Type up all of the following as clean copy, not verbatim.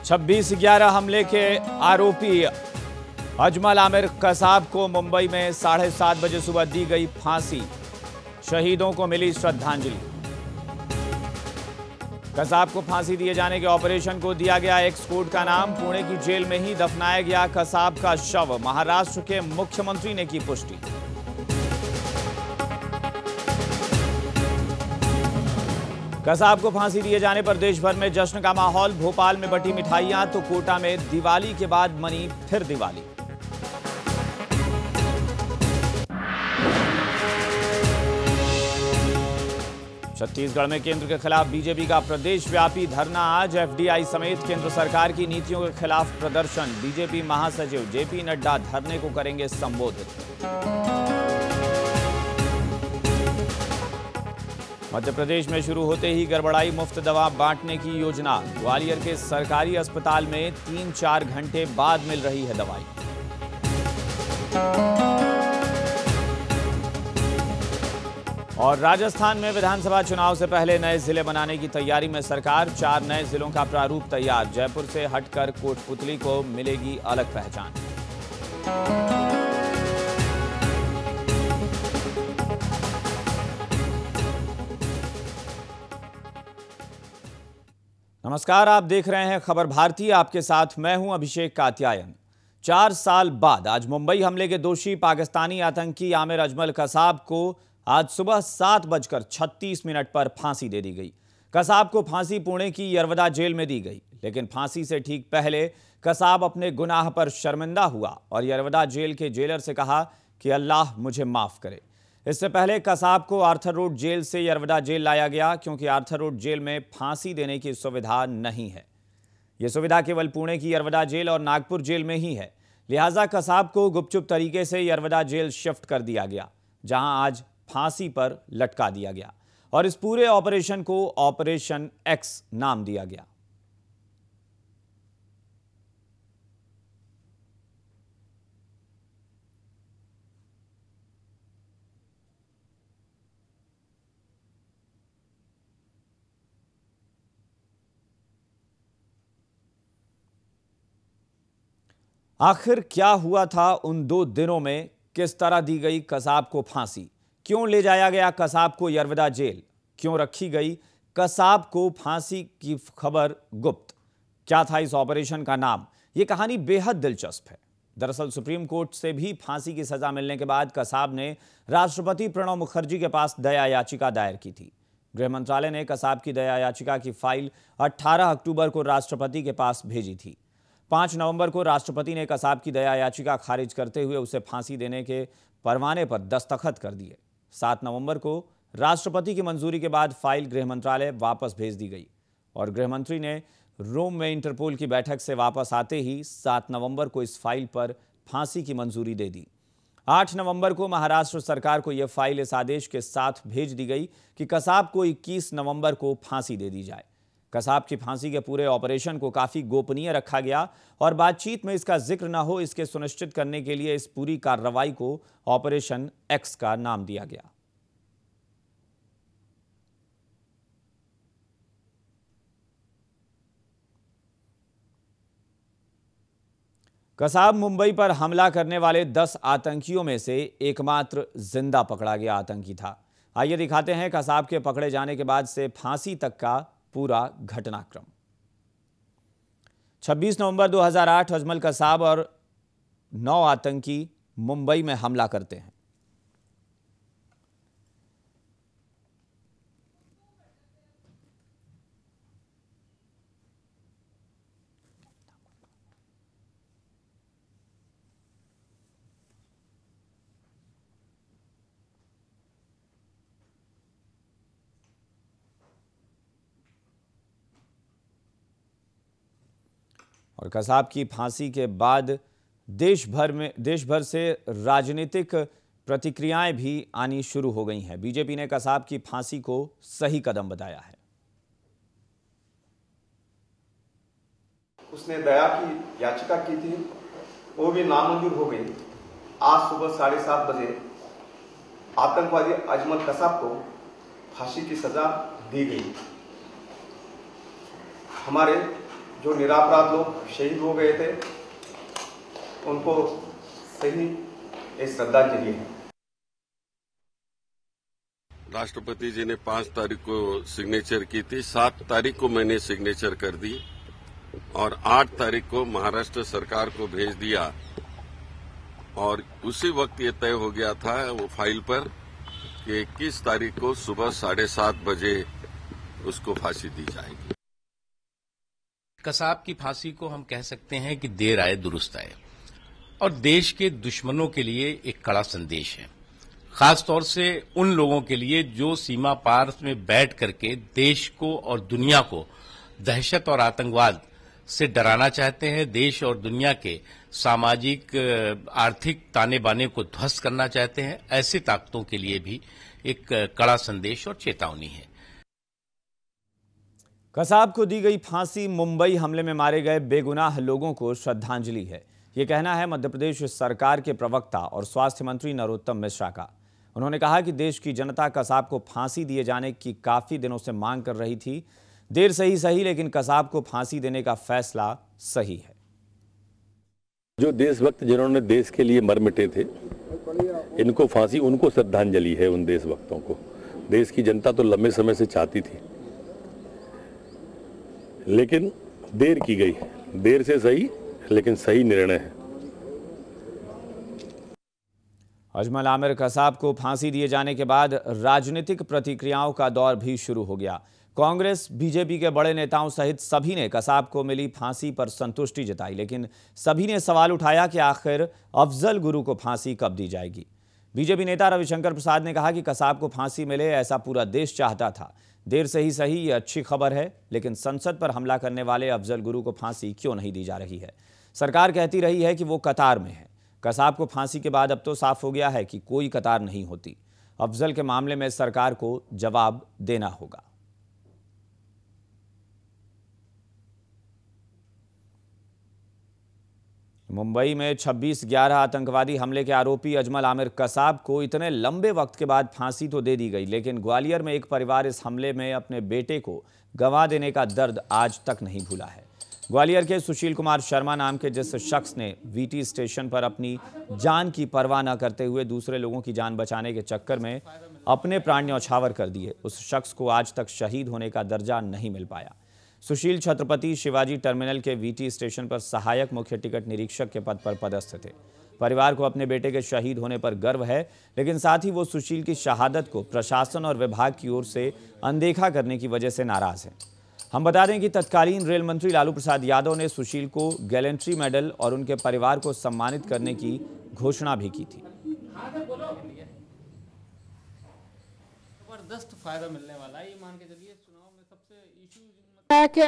26/11 हमले के आरोपी अजमल आमिर कसाब को मुंबई में 7:30 बजे सुबह दी गई फांसी। शहीदों को मिली श्रद्धांजलि। कसाब को फांसी दिए जाने के ऑपरेशन को दिया गया एक्सपोर्ट का नाम। पुणे की जेल में ही दफनाया गया कसाब का शव। महाराष्ट्र के मुख्यमंत्री ने की पुष्टि। कसाब को फांसी दिए जाने पर देश भर में जश्न का माहौल। भोपाल में बटी मिठाइयां तो कोटा में दिवाली के बाद मनी फिर दिवाली। छत्तीसगढ़ में केंद्र के खिलाफ बीजेपी का प्रदेशव्यापी धरना। आज एफडीआई समेत केंद्र सरकार की नीतियों के खिलाफ प्रदर्शन। बीजेपी महासचिव जेपी नड्डा धरने को करेंगे संबोधित। मध्य प्रदेश में शुरू होते ही गड़बड़ाई मुफ्त दवा बांटने की योजना। ग्वालियर के सरकारी अस्पताल में 3-4 घंटे बाद मिल रही है दवाई। और राजस्थान में विधानसभा चुनाव से पहले नए जिले बनाने की तैयारी में सरकार। 4 नए जिलों का प्रारूप तैयार। जयपुर से हटकर कोटपुतली को मिलेगी अलग पहचान। नमस्कार, आप देख रहे हैं खबर भारती। आपके साथ मैं हूं अभिषेक कात्यायन। 4 साल बाद आज मुंबई हमले के दोषी पाकिस्तानी आतंकी आमिर अजमल कसाब को आज सुबह 7:36 पर फांसी दे दी गई। कसाब को फांसी पुणे की यरवदा जेल में दी गई, लेकिन फांसी से ठीक पहले कसाब अपने गुनाह पर शर्मिंदा हुआ और यरवदा जेल के जेलर से कहा कि अल्लाह मुझे माफ करे। इससे पहले कसाब को आर्थर रोड जेल से यरवदा जेल लाया गया, क्योंकि आर्थर रोड जेल में फांसी देने की सुविधा नहीं है। यह सुविधा केवल पुणे की यरवदा जेल और नागपुर जेल में ही है। लिहाजा कसाब को गुपचुप तरीके से यरवदा जेल शिफ्ट कर दिया गया, जहां आज फांसी पर लटका दिया गया और इस पूरे ऑपरेशन को ऑपरेशन एक्स नाम दिया गया। आखिर क्या हुआ था उन 2 दिनों में? किस तरह दी गई कसाब को फांसी? क्यों ले जाया गया कसाब को यरवदा जेल? क्यों रखी गई कसाब को फांसी की खबर गुप्त? क्या था इस ऑपरेशन का नाम? यह कहानी बेहद दिलचस्प है। दरअसल सुप्रीम कोर्ट से भी फांसी की सजा मिलने के बाद कसाब ने राष्ट्रपति प्रणब मुखर्जी के पास दया याचिका दायर की थी। गृह मंत्रालय ने कसाब की दया याचिका की फाइल 18 अक्टूबर को राष्ट्रपति के पास भेजी थी। 5 नवंबर को राष्ट्रपति ने कसाब की दया याचिका खारिज करते हुए उसे फांसी देने के परवाने पर दस्तखत कर दिए। 7 नवंबर को राष्ट्रपति की मंजूरी के बाद फाइल गृह मंत्रालय वापस भेज दी गई और गृह मंत्री ने रोम में इंटरपोल की बैठक से वापस आते ही 7 नवंबर को इस फाइल पर फांसी की मंजूरी दे दी। 8 नवंबर को महाराष्ट्र सरकार को यह फाइल इस आदेश के साथ भेज दी गई कि कसाब को 21 नवंबर को फांसी दे दी जाए। कसाब की फांसी के पूरे ऑपरेशन को काफी गोपनीय रखा गया और बातचीत में इसका जिक्र न हो, इसके सुनिश्चित करने के लिए इस पूरी कार्रवाई को ऑपरेशन एक्स का नाम दिया गया। कसाब मुंबई पर हमला करने वाले 10 आतंकियों में से एकमात्र जिंदा पकड़ा गया आतंकी था। आइए दिखाते हैं कसाब के पकड़े जाने के बाद से फांसी तक का पूरा घटनाक्रम। 26 नवंबर 2008 अजमल कसाब और 9 आतंकी मुंबई में हमला करते हैं। और कसाब की फांसी के बाद देश भर से राजनीतिक प्रतिक्रियाएं भी आनी शुरू हो गई हैं। बीजेपी ने कसाब की फांसी को सही कदम बताया है। उसने दया की याचिका की थी, वो भी नामंजूर हो गई। आज सुबह 7:30 बजे आतंकवादी अजमल कसाब को फांसी की सजा दी गई। हमारे जो निरपराध लोग शहीद हो गए थे उनको सही एक श्रद्धांजलि है। राष्ट्रपति जी ने 5 तारीख को सिग्नेचर की थी, 7 तारीख को मैंने सिग्नेचर कर दी और 8 तारीख को महाराष्ट्र सरकार को भेज दिया और उसी वक्त ये तय हो गया था वो फाइल पर कि 21 तारीख को सुबह 7:30 बजे उसको फांसी दी जाएगी। कसाब की फांसी को हम कह सकते हैं कि देर आए दुरुस्त आए और देश के दुश्मनों के लिए एक कड़ा संदेश है, खास तौर से उन लोगों के लिए जो सीमा पार में बैठ करके देश को और दुनिया को दहशत और आतंकवाद से डराना चाहते हैं, देश और दुनिया के सामाजिक आर्थिक ताने बाने को ध्वस्त करना चाहते हैं। ऐसी ताकतों के लिए भी एक कड़ा संदेश और चेतावनी है। कसाब को दी गई फांसी मुंबई हमले में मारे गए बेगुनाह लोगों को श्रद्धांजलि है, ये कहना है मध्य प्रदेश सरकार के प्रवक्ता और स्वास्थ्य मंत्री नरोत्तम मिश्रा का। उन्होंने कहा कि देश की जनता कसाब को फांसी दिए जाने की काफी दिनों से मांग कर रही थी। देर से ही सही, लेकिन कसाब को फांसी देने का फैसला सही है। जो देशभक्त जिन्होंने देश के लिए मर मिटे थे, इनको फांसी, उनको श्रद्धांजलि है। उन देशभक्तों को देश की जनता तो लंबे समय से चाहती थी, लेकिन देर की गई। देर से सही, लेकिन सही निर्णय है। अजमल आमिर कसाब को फांसी दिए जाने के बाद राजनीतिक प्रतिक्रियाओं का दौर भी शुरू हो गया। कांग्रेस, बीजेपी के बड़े नेताओं सहित सभी ने कसाब को मिली फांसी पर संतुष्टि जताई, लेकिन सभी ने सवाल उठाया कि आखिर अफजल गुरु को फांसी कब दी जाएगी। बीजेपी नेता रविशंकर प्रसाद ने कहा कि कसाब को फांसी मिले ऐसा पूरा देश चाहता था। देर से ही सही, ये अच्छी खबर है, लेकिन संसद पर हमला करने वाले अफजल गुरु को फांसी क्यों नहीं दी जा रही है? सरकार कहती रही है कि वो कतार में है। कसाब को फांसी के बाद अब तो साफ हो गया है कि कोई कतार नहीं होती। अफजल के मामले में सरकार को जवाब देना होगा। मुंबई में 26/11 आतंकवादी हमले के आरोपी अजमल आमिर कसाब को इतने लंबे वक्त के बाद फांसी तो दे दी गई, लेकिन ग्वालियर में एक परिवार इस हमले में अपने बेटे को गंवा देने का दर्द आज तक नहीं भूला है। ग्वालियर के सुशील कुमार शर्मा नाम के जिस शख्स ने वीटी स्टेशन पर अपनी जान की परवाह न करते हुए दूसरे लोगों की जान बचाने के चक्कर में अपने प्राण न्यौछावर कर दिए, उस शख्स को आज तक शहीद होने का दर्जा नहीं मिल पाया। सुशील छत्रपति शिवाजी टर्मिनल के वीटी स्टेशन पर सहायक मुख्य टिकट निरीक्षक के पद पर पदस्थ थे। परिवार को अपने बेटे के शहीद होने पर गर्व है, लेकिन साथ ही वो सुशील की शहादत को प्रशासन और विभाग की ओर से अनदेखा करने की वजह से नाराज हैं। हम बता दें कि तत्कालीन रेल मंत्री लालू प्रसाद यादव ने सुशील को गैलेंट्री मेडल और उनके परिवार को सम्मानित करने की घोषणा भी की थी। जबरदस्त फायदा मिलने वाला है, ये मान के चलिए। चुनाव में सबसे इशू कि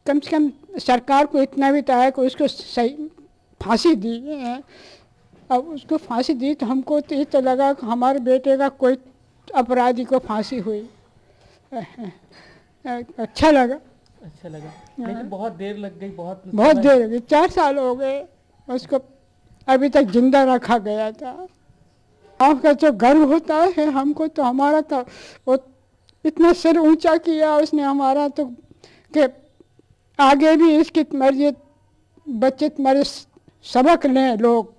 कम से कम सरकार को इतना भी था कि उसको सही फांसी दी है। अब उसको फांसी दी तो हमको तो ये तो लगा कि हमारे बेटे का कोई अपराधी को फांसी हुई। अच्छा लगा। लेकिन बहुत देर लग गई, बहुत देर लग गई। 4 साल हो गए उसको अभी तक जिंदा रखा गया था। आपका जो गर्व होता है हमको, तो हमारा तो वो इतना सिर ऊंचा किया उसने हमारा, तो कि आगे भी इसकी मर्जी बच्चे तुम्हारे सबक लें लोग।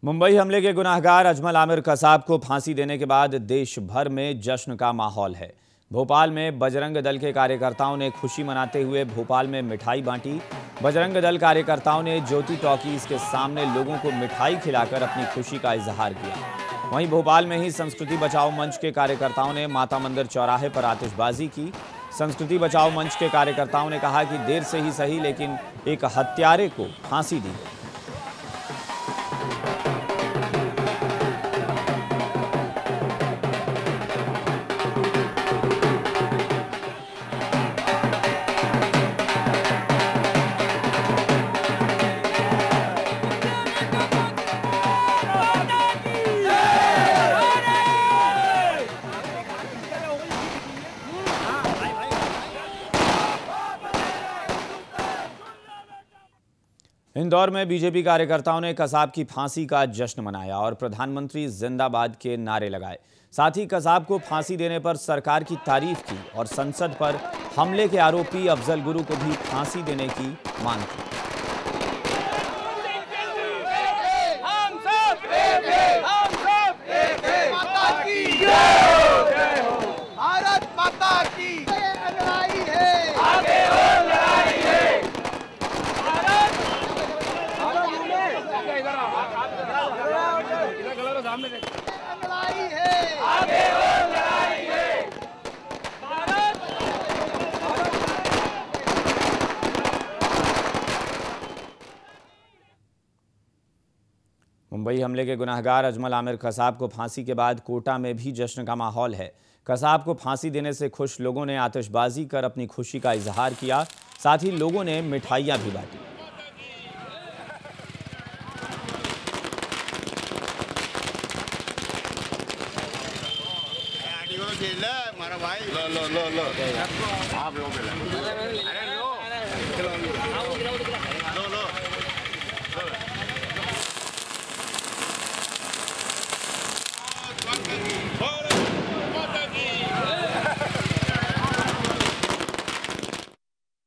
मुंबई हमले के गुनाहगार अजमल आमिर कसाब को फांसी देने के बाद देश भर में जश्न का माहौल है। भोपाल में बजरंग दल के कार्यकर्ताओं ने खुशी मनाते हुए भोपाल में मिठाई बांटी। बजरंग दल कार्यकर्ताओं ने ज्योति टॉकीज के सामने लोगों को मिठाई खिलाकर अपनी खुशी का इजहार किया। वहीं भोपाल में ही संस्कृति बचाओ मंच के कार्यकर्ताओं ने माता मंदिर चौराहे पर आतिशबाजी की। संस्कृति बचाओ मंच के कार्यकर्ताओं ने कहा कि देर से ही सही, लेकिन एक हत्यारे को फांसी दी गई। इंदौर में बीजेपी कार्यकर्ताओं ने कसाब की फांसी का जश्न मनाया और प्रधानमंत्री जिंदाबाद के नारे लगाए। साथ ही कसाब को फांसी देने पर सरकार की तारीफ की और संसद पर हमले के आरोपी अफजल गुरु को भी फांसी देने की मांग की। भारत माता की लड़ाई है, आगे और लड़ाई है। लड़ाई है, आगे और लड़ाई है। मुंबई हमले के गुनाहगार अजमल आमिर कसाब को फांसी के बाद कोटा में भी जश्न का माहौल है। कसाब को फांसी देने से खुश लोगों ने आतिशबाजी कर अपनी खुशी का इजहार किया। साथ ही लोगों ने मिठाइयां भी बांटी।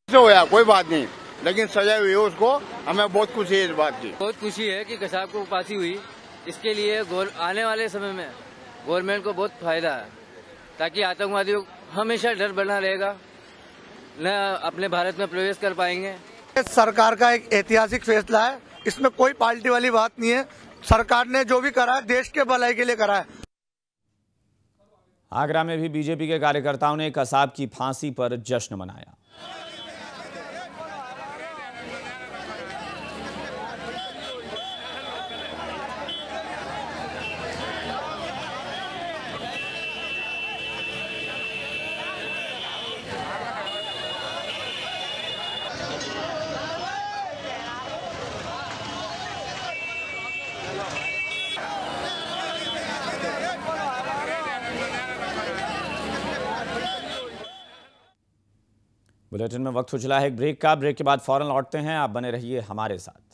होया कोई बात नहीं, लेकिन सजा हुई है उसको, हमें बहुत खुशी है इस बात की। बहुत खुशी है कि कसाब को फांसी हुई। इसके लिए आने वाले समय में गवर्नमेंट को बहुत फायदा है, ताकि आतंकवादियों को हमेशा डर बना रहेगा, न अपने भारत में प्रवेश कर पाएंगे। सरकार का एक ऐतिहासिक फैसला है, इसमें कोई पार्टी वाली बात नहीं है। सरकार ने जो भी करा है देश के भलाई के लिए करा है। आगरा में भी बीजेपी के कार्यकर्ताओं ने कसाब की फांसी पर जश्न मनाया। बुलेटिन में वक्त हो चला है एक ब्रेक का। ब्रेक के बाद फौरन लौटते हैं, आप बने रहिए हमारे साथ।